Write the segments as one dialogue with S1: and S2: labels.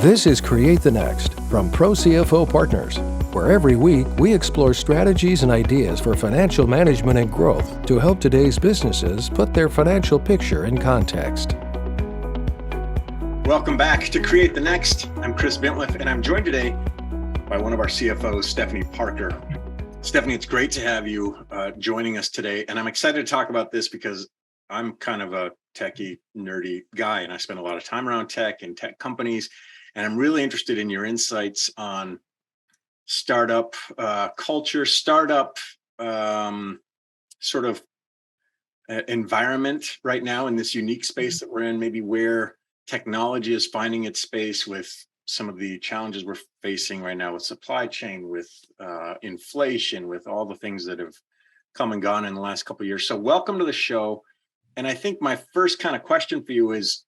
S1: This is Create the Next from ProCFO Partners, where every week we explore strategies and ideas for financial management and growth to help today's businesses put their financial picture in context.
S2: Welcome back to Create the Next. I'm Chris Bentliff, and I'm joined today by one of our CFOs, Stephanie Parker. Stephanie, it's great to have you joining us today, and I'm excited to talk about this because I'm kind of a techie, nerdy guy, and I spend a lot of time around tech and tech companies. And I'm really interested in your insights on startup culture, startup sort of environment right now in this unique space that we're in, maybe where technology is finding its space with some of the challenges we're facing right now with supply chain, with inflation, with all the things that have come and gone in the last couple of years. So welcome to the show. And I think my first kind of question for you is,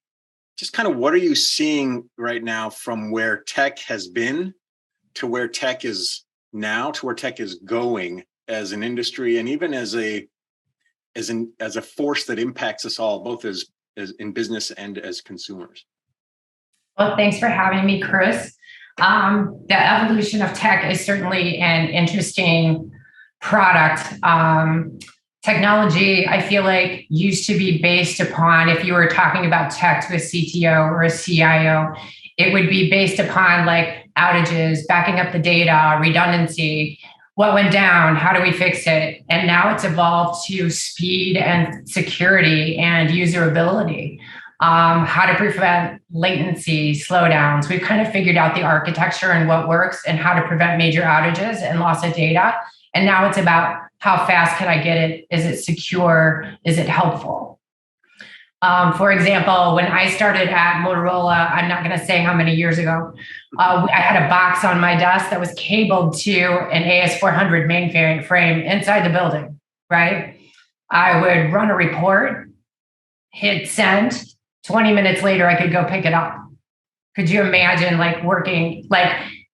S2: just kind of what are you seeing right now from where tech has been to where tech is now, to where tech is going as an industry, and even as a force that impacts us all, both as in business and as consumers?
S3: Well, thanks for having me, Chris. The evolution of tech is certainly an interesting product. Technology, I feel like, used to be based upon, if you were talking about tech to a CTO or a CIO, it would be based upon like outages, backing up the data, redundancy, what went down, how do we fix it? And now it's evolved to speed and security and usability, how to prevent latency, slowdowns. We've kind of figured out the architecture and what works and how to prevent major outages and loss of data. And now it's about how fast can I get it? Is it secure? Is it helpful? For example, when I started at Motorola, I'm not going to say how many years ago, I had a box on my desk that was cabled to an AS400 mainframe inside the building, right? I would run a report, hit send, 20 minutes later, I could go pick it up. Could you imagine like working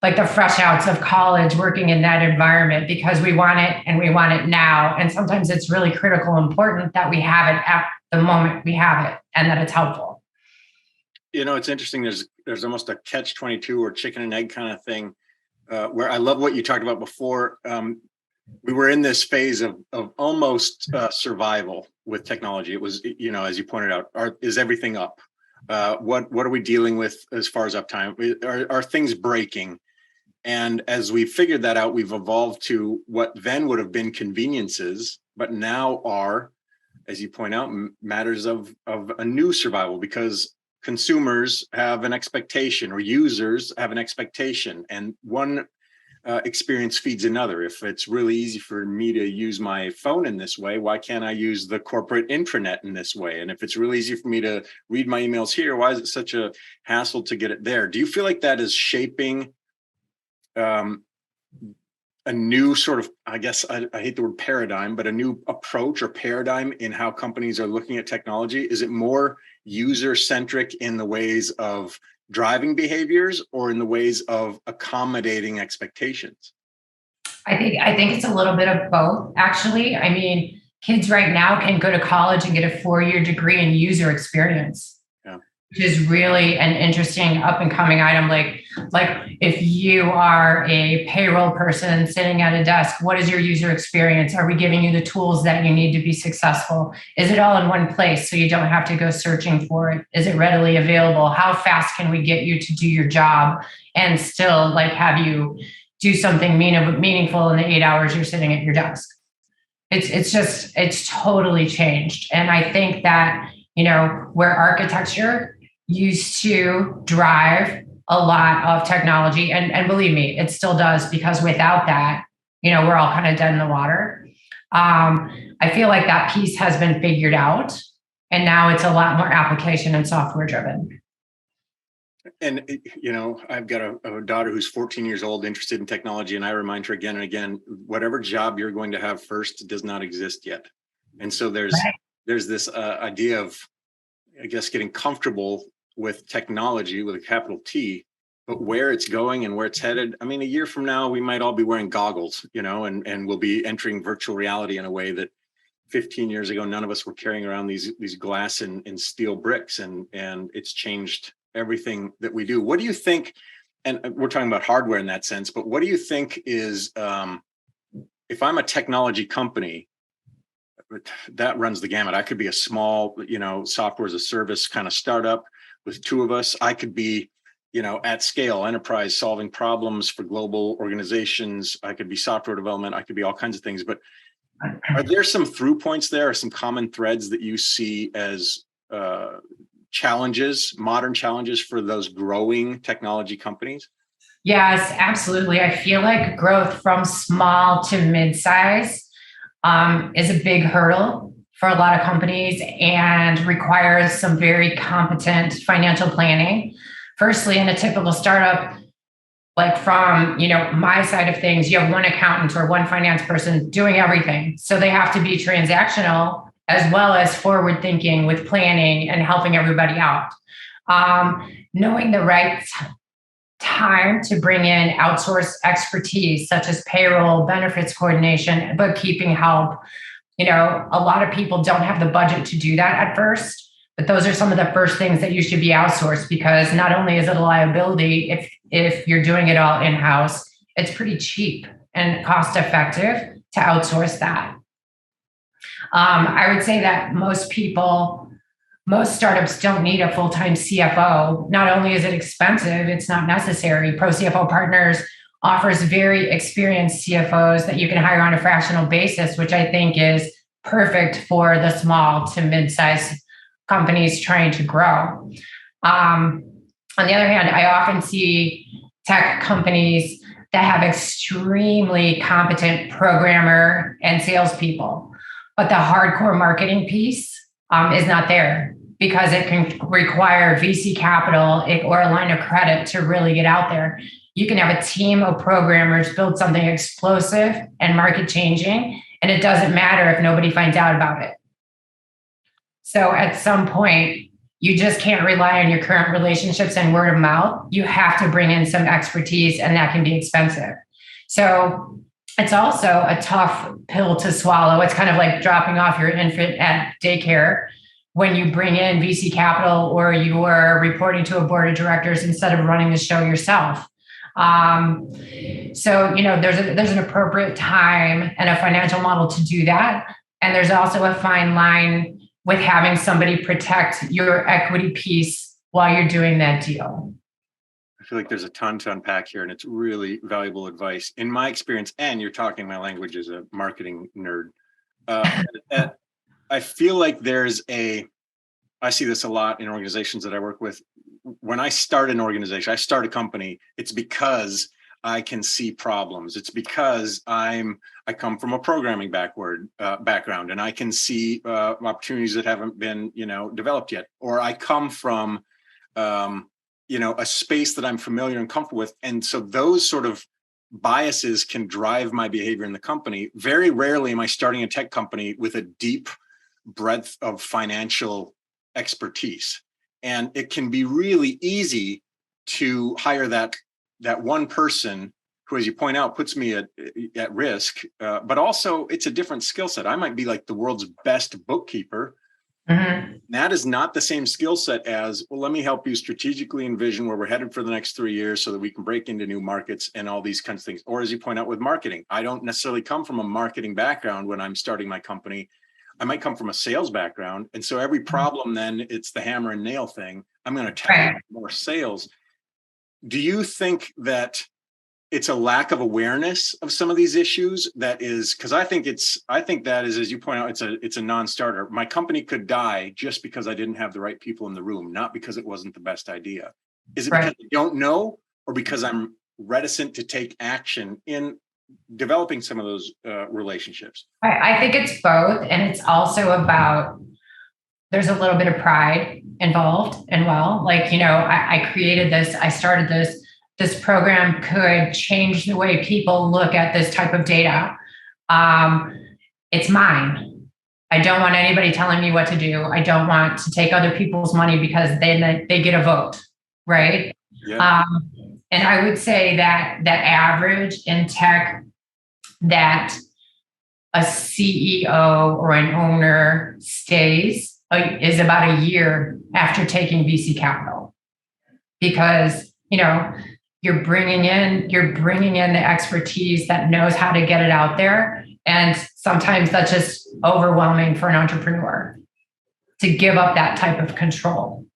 S3: like the fresh outs of college working in that environment, because we want it and we want it now. And sometimes it's really critical, important that we have it at the moment we have it and that it's helpful.
S2: You know, it's interesting. There's almost a catch-22 or chicken and egg kind of thing where I love what you talked about before. We were in this phase of almost survival with technology. It was, you know, as you pointed out, is everything up? What are we dealing with as far as uptime? Are things breaking? And as we figured that out, we've evolved to what then would have been conveniences, but now are, as you point out, matters of a new survival, because consumers have an expectation or users have an expectation, and one experience feeds another. If it's really easy for me to use my phone in this way, why can't I use the corporate intranet in this way? And if it's really easy for me to read my emails here, why is it such a hassle to get it there? Do you feel like that is shaping a new sort of, I guess, I hate the word paradigm, but a new approach or paradigm in how companies are looking at technology? Is it more user-centric in the ways of driving behaviors or in the ways of accommodating expectations?
S3: I think it's a little bit of both, actually. I mean, kids right now can go to college and get a 4-year degree in user experience, which is really an interesting up and coming item. Like if you are a payroll person sitting at a desk, what is your user experience? Are we giving you the tools that you need to be successful? Is it all in one place so you don't have to go searching for it? Is it readily available? How fast can we get you to do your job and still like have you do something meaningful in the 8 hours you're sitting at your desk? It's totally changed. And I think that, you know, where architecture used to drive a lot of technology, and believe me, it still does, because without that, you know, we're all kind of dead in the water. I feel like that piece has been figured out, and now it's a lot more application and software driven.
S2: And, you know, I've got a daughter who's 14 years old, interested in technology, and I remind her again and again, whatever job you're going to have first does not exist yet. And so there's this idea of, I guess, getting comfortable with technology with a capital T, but where it's going and where it's headed. I mean, a year from now, we might all be wearing goggles, you know, and we'll be entering virtual reality in a way that 15 years ago, none of us were carrying around these glass and steel bricks, and it's changed everything that we do. What do you think, and we're talking about hardware in that sense, but what do you think is, if I'm a technology company, that runs the gamut. I could be a small, software as a service kind of startup with two of us. I could be, at scale, enterprise, solving problems for global organizations. I could be software development. I could be all kinds of things. But are there some through points there, or some common threads that you see as challenges, modern challenges for those growing technology companies?
S3: Yes, absolutely. I feel like growth from small to mid-size is a big hurdle for a lot of companies and requires some very competent financial planning. Firstly, in a typical startup, like from my side of things, you have one accountant or one finance person doing everything. So they have to be transactional as well as forward thinking with planning and helping everybody out. Knowing the right time to bring in outsourced expertise such as payroll, benefits coordination, bookkeeping help. A lot of people don't have the budget to do that at first, but those are some of the first things that you should be outsourced, because not only is it a liability if you're doing it all in-house, it's pretty cheap and cost effective to outsource that. I would say that most startups don't need a full-time CFO. Not only is it expensive, it's not necessary. ProCFO Partners offers very experienced CFOs that you can hire on a fractional basis, which I think is perfect for the small to mid-sized companies trying to grow. On the other hand, I often see tech companies that have extremely competent programmer and salespeople, but the hardcore marketing piece is not there, because it can require VC capital or a line of credit to really get out there. You can have a team of programmers build something explosive and market changing, and it doesn't matter if nobody finds out about it. So at some point, you just can't rely on your current relationships and word of mouth. You have to bring in some expertise, and that can be expensive. So it's also a tough pill to swallow. It's kind of like dropping off your infant at daycare when you bring in VC capital or you are reporting to a board of directors instead of running the show yourself. So there's an appropriate time and a financial model to do that. And there's also a fine line with having somebody protect your equity piece while you're doing that deal.
S2: I feel like there's a ton to unpack here, and it's really valuable advice. In my experience, and you're talking my language as a marketing nerd, I feel like I see this a lot in organizations that I work with. When I start an organization, I start a company, it's because I can see problems. It's because I come from a programming background, and I can see opportunities that haven't been, developed yet. Or I come from, a space that I'm familiar and comfortable with. And so those sort of biases can drive my behavior in the company. Very rarely am I starting a tech company with a deep breadth of financial expertise. And it can be really easy to hire that one person who, as you point out, puts me at risk. But also, it's a different skill set. I might be like the world's best bookkeeper. Mm-hmm. That is not the same skill set as, well, let me help you strategically envision where we're headed for the next 3 years so that we can break into new markets and all these kinds of things. Or as you point out with marketing, I don't necessarily come from a marketing background when I'm starting my company. I might come from a sales background. And so every problem, then it's the hammer and nail thing. I'm going to tackle more sales. Do you think that it's a lack of awareness of some of these issues that is, because I think that is, as you point out, it's a non-starter. My company could die just because I didn't have the right people in the room, not because it wasn't the best idea. Is it because I don't know, or because I'm reticent to take action in developing some of those relationships?
S3: I think it's both. And it's also about, there's a little bit of pride involved. And I created this, I started this program could change the way people look at this type of data. It's mine. I don't want anybody telling me what to do. I don't want to take other people's money because then they get a vote, right?
S2: Yeah.
S3: And I would say that average in tech, that a CEO or an owner stays is about a year after taking VC capital. because, you're bringing in the expertise that knows how to get it out there. And sometimes that's just overwhelming for an entrepreneur to give up that type of control.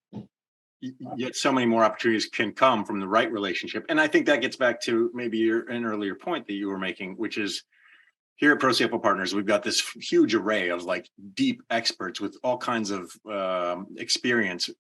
S2: Yet so many more opportunities can come from the right relationship. And I think that gets back to maybe an earlier point that you were making, which is here at ProCFO Partners, we've got this huge array of like deep experts with all kinds of experience.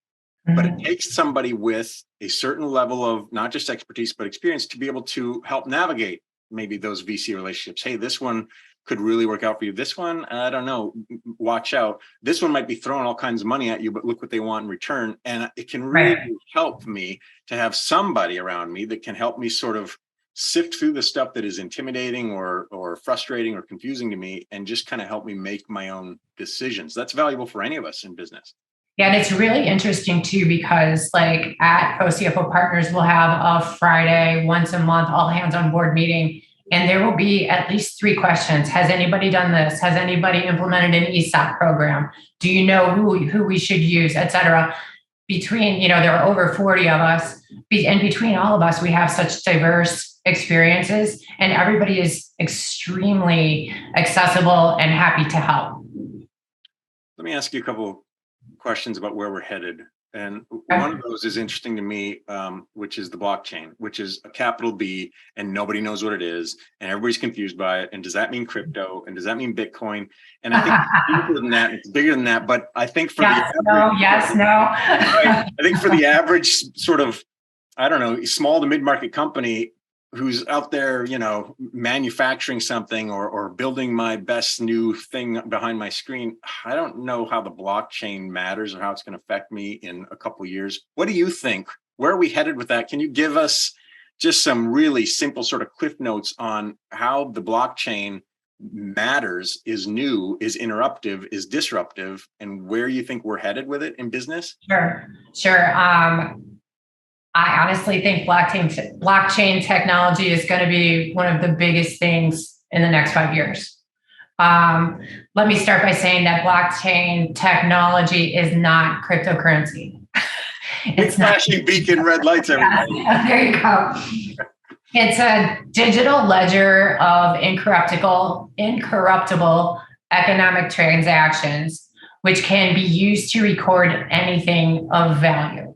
S2: But it takes somebody with a certain level of not just expertise, but experience to be able to help navigate maybe those VC relationships. Hey, this one could really work out for you. This one, I don't know, watch out. This one might be throwing all kinds of money at you, but look what they want in return. And it can really help me to have somebody around me that can help me sort of sift through the stuff that is intimidating or frustrating or confusing to me and just kind of help me make my own decisions. That's valuable for any of us in business.
S3: Yeah, and it's really interesting too, because like at ProCFO Partners, we'll have a Friday once a month, all hands on board meeting. And there will be at least 3 questions. Has anybody done this? Has anybody implemented an ESOP program? Do you know who we should use, et cetera? Between, there are over 40 of us. And between all of us, we have such diverse experiences, and everybody is extremely accessible and happy to help.
S2: Let me ask you a couple questions about where we're headed. And one of those is interesting to me, which is the blockchain, which is a capital B, and nobody knows what it is, and everybody's confused by it. And does that mean crypto? And does that mean Bitcoin? And I think it's bigger than that. But I think for I think for the average sort of, I don't know, small to mid-market company who's out there, manufacturing something or building my best new thing behind my screen, I don't know how the blockchain matters or how it's going to affect me in a couple of years. What do you think? Where are we headed with that? Can you give us just some really simple sort of cliff notes on how the blockchain matters, is new, is interruptive, is disruptive, and where you think we're headed with it in business?
S3: Sure. I honestly think blockchain technology is going to be one of the biggest things in the next 5 years. Let me start by saying that blockchain technology is not cryptocurrency.
S2: It's flashing beacon red lights, everybody.
S3: Yeah, there you go. It's a digital ledger of incorruptible economic transactions, which can be used to record anything of value.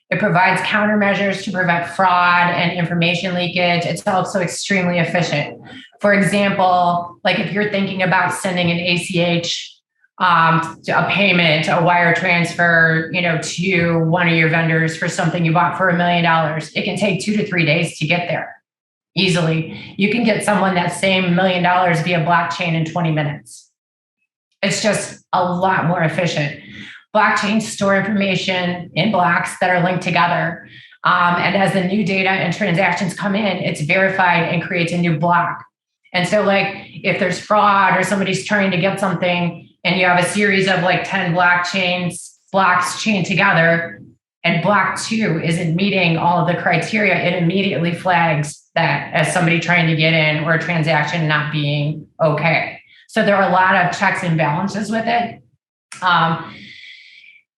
S3: It provides countermeasures to prevent fraud and information leakage. It's also extremely efficient. For example, like if you're thinking about sending an ACH, a payment, a wire transfer, to one of your vendors for something you bought for $1 million, it can take 2 to 3 days to get there easily. You can get someone that same $1 million via blockchain in 20 minutes. It's just a lot more efficient. Blockchains store information in blocks that are linked together. And as the new data and transactions come in, it's verified and creates a new block. And so like if there's fraud or somebody's trying to get something and you have a series of like 10 blocks chained together, and block 2 isn't meeting all of the criteria, it immediately flags that as somebody trying to get in or a transaction not being okay. So there are a lot of checks and balances with it.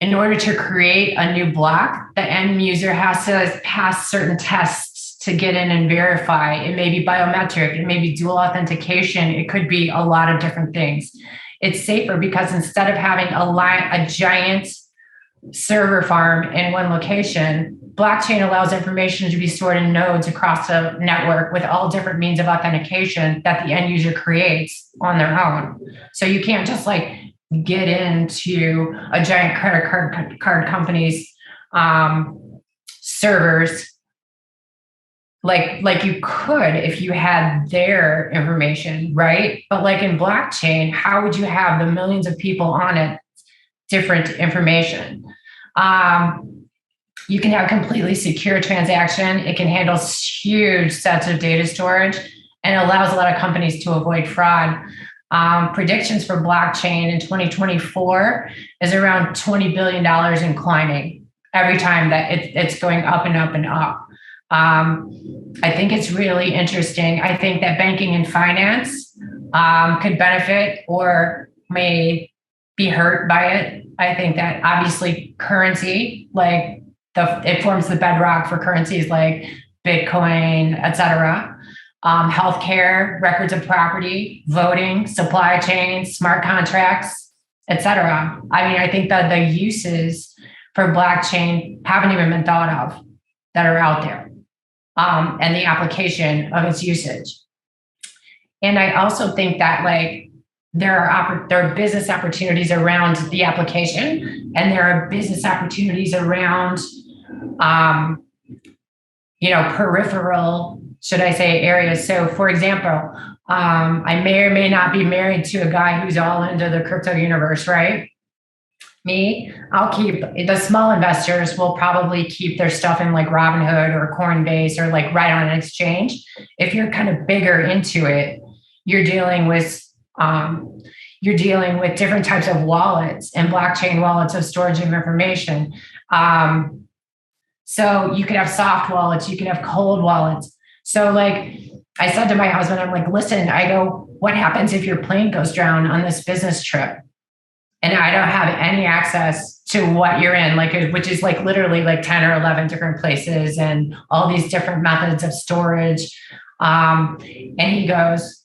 S3: In order to create a new block, the end user has to pass certain tests to get in and verify. It may be biometric, it may be dual authentication, it could be a lot of different things. It's safer because instead of having a giant server farm in one location, blockchain allows information to be stored in nodes across the network with all different means of authentication that the end user creates on their own. So you can't just like get into a giant credit card company's servers like you could if you had their information, right? But like in blockchain, how would you have the millions of people on it, different information? You can have completely secure transaction. It can handle huge sets of data storage and allows a lot of companies to avoid fraud. Predictions for blockchain in 2024 is around $20 billion and climbing every time that it's going up and up and up. I think it's really interesting. I think that banking and finance could benefit or may be hurt by it. I think that obviously currency, like it forms the bedrock for currencies like Bitcoin, et cetera. Healthcare, records of property, voting, supply chains, smart contracts, et cetera. I mean, I think that the uses for blockchain haven't even been thought of that are out there, and the application of its usage. And I also think that like there are business opportunities around the application, and there are business opportunities around, peripheral, should I say, areas. So, for example, I may or may not be married to a guy who's all into the crypto universe, right? Me, I'll keep the small investors will probably keep their stuff in like Robinhood or Coinbase or like right on an exchange. If you're kind of bigger into it, you're dealing with different types of wallets and blockchain wallets of storage of information. So you could have soft wallets, you could have cold wallets. So like I said to my husband, I'm like, listen, I go, what happens if your plane goes down on this business trip? And I don't have any access to what you're in, like, which is like literally like 10 or 11 different places and all these different methods of storage. And he goes,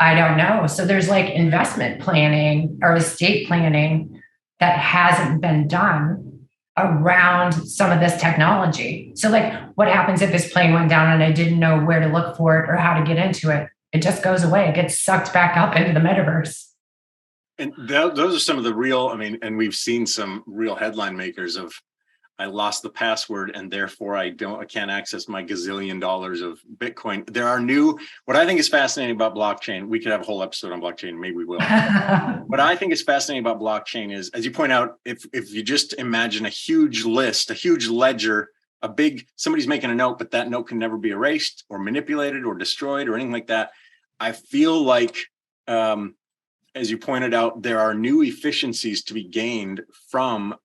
S3: I don't know. So there's like investment planning or estate planning that hasn't been done around some of this technology. So like what happens if this plane went down and I didn't know where to look for it or how to get into it? It just goes away. It gets sucked back up into the metaverse.
S2: And those are some of the real, and we've seen some real headline makers of, I lost the password and therefore I can't access my gazillion dollars of Bitcoin. There are what I think is fascinating about blockchain, we could have a whole episode on blockchain, maybe we will. What I think is fascinating about blockchain is, as you point out, if you just imagine a huge list, a huge ledger, somebody's making a note, but that note can never be erased or manipulated or destroyed or anything like that. I feel like, as you pointed out, there are new efficiencies to be gained from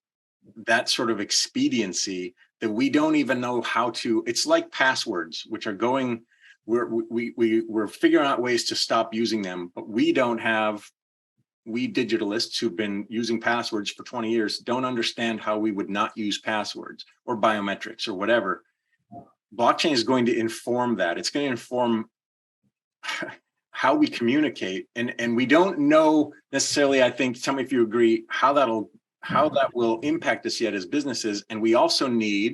S2: that sort of expediency that we don't even know how to. It's like passwords, which are going, we're figuring out ways to stop using them, but we digitalists who've been using passwords for 20 years don't understand how we would not use passwords or biometrics or whatever. Blockchain is going to inform that. It's going to inform how we communicate. And we don't know necessarily, I think, tell me if you agree, how that will impact us yet as businesses. And we also we're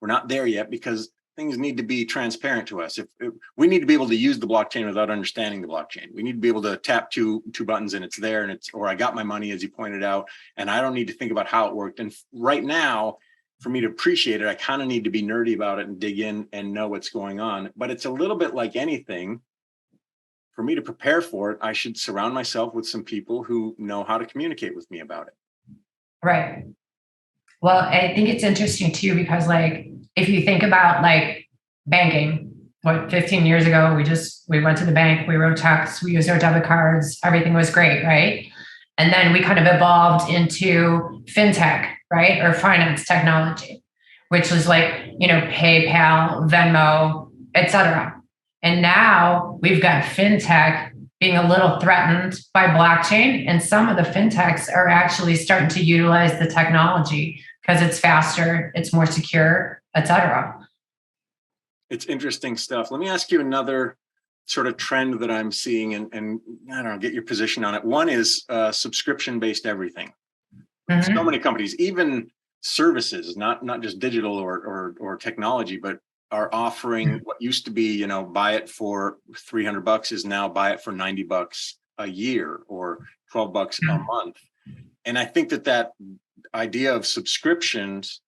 S2: not there yet because things need to be transparent to us. If we need to be able to use the blockchain without understanding the blockchain. We need to be able to tap two buttons and it's there, or I got my money, as you pointed out, and I don't need to think about how it worked. And right now, for me to appreciate it, I kind of need to be nerdy about it and dig in and know what's going on. But it's a little bit like anything. For me to prepare for it, I should surround myself with some people who know how to communicate with me about it.
S3: Right. Well, I think it's interesting too, because like, if you think about like banking, 15 years ago, we went to the bank, we wrote checks, we used our debit cards, everything was great, right? And then we kind of evolved into Fintech, right? Or finance technology, which was like, PayPal, Venmo, et cetera. And now we've got Fintech being a little threatened by blockchain. And some of the Fintechs are actually starting to utilize the technology because it's faster, it's more secure, et cetera.
S2: It's interesting stuff. Let me ask you another sort of trend that I'm seeing and I don't know, get your position on it. One is subscription-based everything. Mm-hmm. So many companies, even services, not just digital or technology, but are offering what used to be, buy it for $300 is now buy it for $90 a year or $12 a month. And I think that idea of subscriptions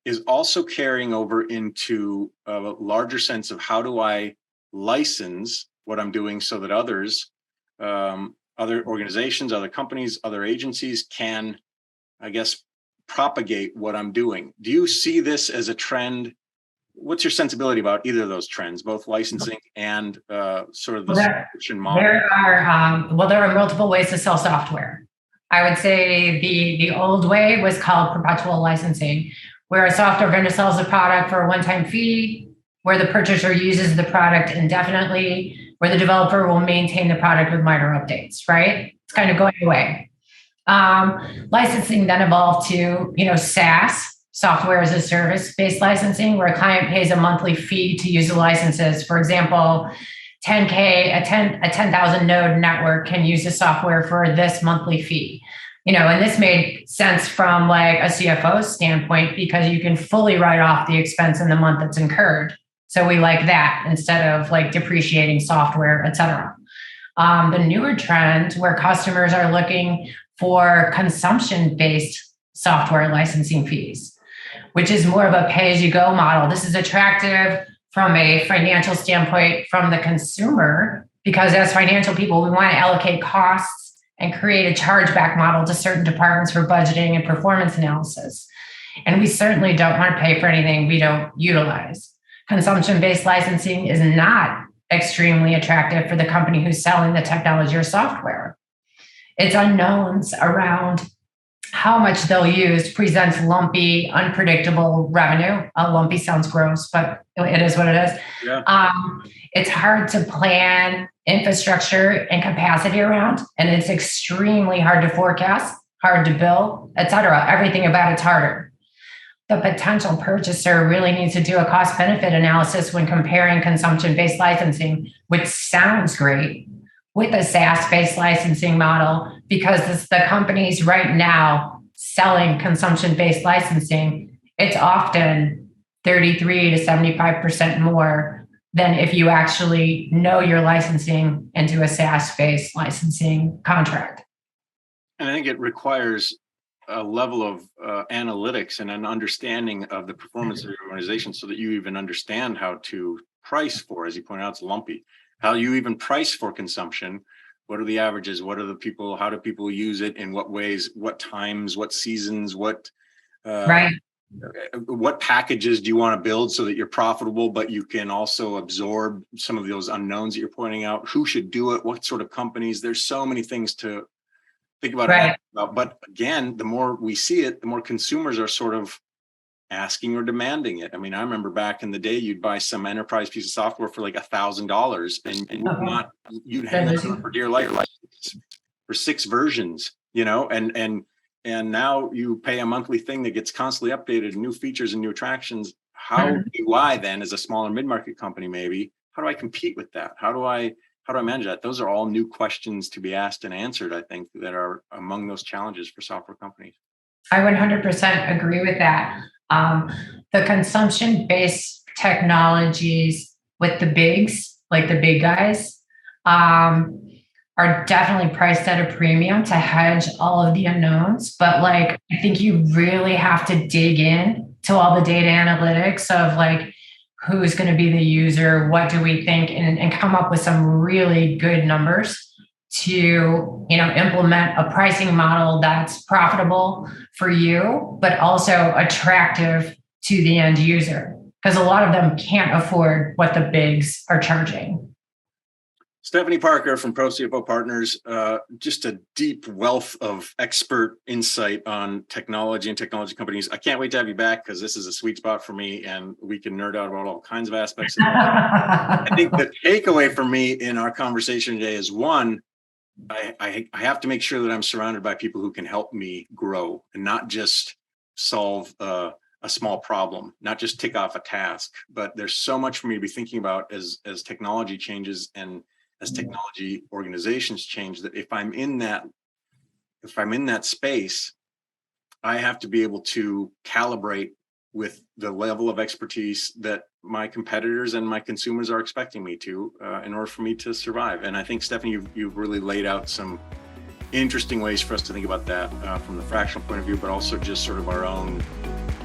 S2: is also carrying over into a larger sense of how do I license what I'm doing so that others, other organizations, other companies, other agencies can, I guess, propagate what I'm doing. Do you see this as a trend? What's your sensibility about either of those trends, both licensing and sort of the subscription model? There
S3: are multiple ways to sell software. I would say the old way was called perpetual licensing, where a software vendor sells a product for a one-time fee, where the purchaser uses the product indefinitely, where the developer will maintain the product with minor updates, right? It's kind of going away. Licensing then evolved to, SaaS. software as a service-based licensing, where a client pays a monthly fee to use the licenses. For example, 10K, a 10,000 node network can use the software for this monthly fee. And this made sense from like a CFO standpoint because you can fully write off the expense in the month that's incurred. So we like that instead of like depreciating software, et cetera. The newer trend where customers are looking for consumption-based software licensing fees, which is more of a pay-as-you-go model. This is attractive from a financial standpoint from the consumer, because as financial people, we want to allocate costs and create a chargeback model to certain departments for budgeting and performance analysis. And we certainly don't want to pay for anything we don't utilize. Consumption-based licensing is not extremely attractive for the company who's selling the technology or software. Its unknowns around how much they'll use presents lumpy, unpredictable revenue. Lumpy sounds gross, but it is what it is.
S2: Yeah.
S3: It's hard to plan infrastructure and capacity around, and it's extremely hard to forecast, hard to bill, et cetera. Everything about it's harder. The potential purchaser really needs to do a cost-benefit analysis when comparing consumption-based licensing, which sounds great, with a SaaS-based licensing model, because the companies right now selling consumption-based licensing, it's often 33 to 75% more than if you actually know your licensing into a SaaS-based licensing contract.
S2: And I think it requires a level of analytics and an understanding of the performance of your organization so that you even understand how to price for, as you point out, it's lumpy. How you even price for consumption. What are the averages? What are the people? How do people use it? In what ways? What times? What seasons? What packages do you want to build so that you're profitable, but you can also absorb some of those unknowns that you're pointing out? Who should do it? What sort of companies? There's so many things to think about.
S3: Right.
S2: But again, the more we see it, the more consumers are sort of asking or demanding it. I mean, I remember back in the day, you'd buy some enterprise piece of software for like $1,000, and you'd hang it on for dear life for 6 versions, and now you pay a monthly thing that gets constantly updated, new features and new attractions. How do I then, as a smaller mid-market company, maybe, how do I compete with that? How do I manage that? Those are all new questions to be asked and answered, I think, that are among those challenges for software companies. I
S3: 100% agree with that. The consumption-based technologies with the bigs, like the big guys, are definitely priced at a premium to hedge all of the unknowns. But I think you really have to dig in to all the data analytics of who's going to be the user, what do we think, and come up with some really good numbers to implement a pricing model that's profitable for you, but also attractive to the end user, because a lot of them can't afford what the bigs are charging.
S2: Stephanie Parker from ProCFO Partners, just a deep wealth of expert insight on technology and technology companies. I can't wait to have you back, because this is a sweet spot for me and we can nerd out about all kinds of aspects of it. I think the takeaway for me in our conversation today is, one, I have to make sure that I'm surrounded by people who can help me grow and not just solve a small problem, not just tick off a task. But there's so much for me to be thinking about as technology changes and as technology organizations change, that if I'm in that space, I have to be able to calibrate with the level of expertise that my competitors and my consumers are expecting me to, in order for me to survive. And I think, Stephanie, you've really laid out some interesting ways for us to think about that, from the fractional point of view, but also just sort of our own,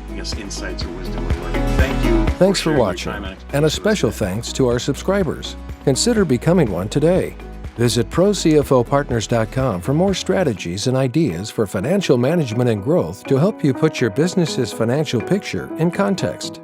S2: insights or wisdom. Thank you.
S1: Thanks for watching, and a special thanks to our subscribers. Consider becoming one today. Visit ProCFOPartners.com for more strategies and ideas for financial management and growth to help you put your business's financial picture in context.